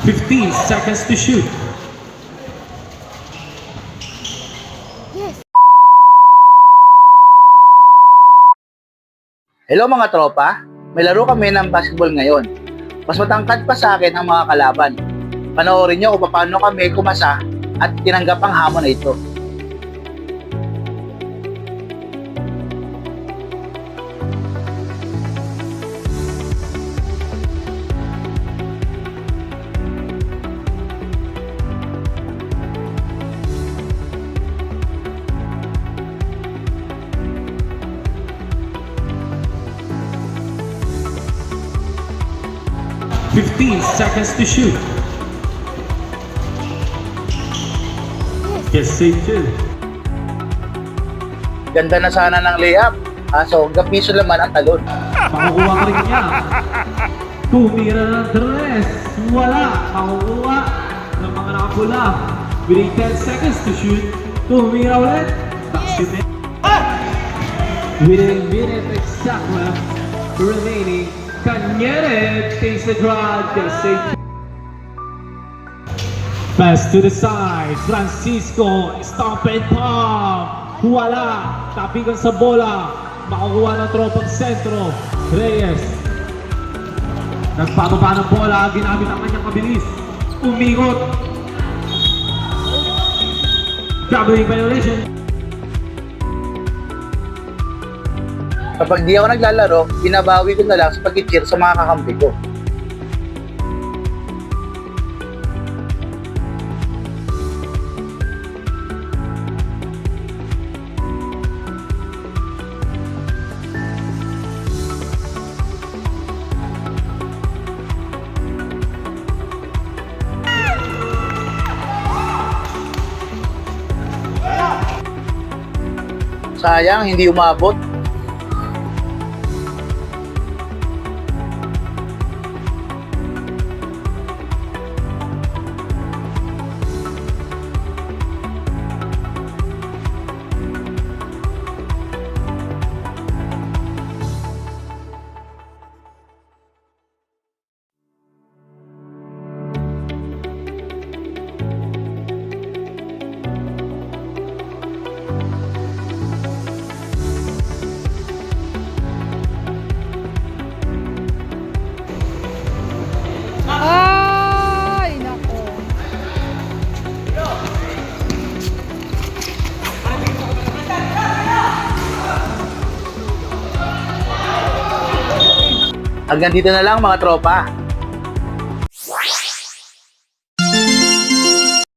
15 seconds to shoot. Hello mga tropa, may laro kami ng basketball ngayon. Mas matangkad pa sa akin ang mga kalaban. Panoorin nyo kung paano kami kumasa at tinanggap ang hamon na ito. Fifteen seconds to shoot. Yes, safe too. Ganda na sana ng layup, kaso gapiso naman ang talon. Makukuha ka rin niya. Tumira ng tres. Wala. Makukuha ng mga nakapula. Within 10 seconds to shoot. Tumira ulit. Basket net. Within a minute exactly remaining. Cañete takes the drive. Yes, safe. Pass to the side. Francisco. Stomp and pump. Wala. Tapigan sa bola. Makukuha ng tropang sentro. Reyes. Nagpapaba ng bola. Ginamit ang kanyang kabilis. Umikot. Dribbling violation. Kapag di ako naglalaro, binabawi ko na lang sa pag-cheer sa mga kakampi ko. Sayang, hindi umabot. Ay, nako. Hanggang dito na lang mga tropa.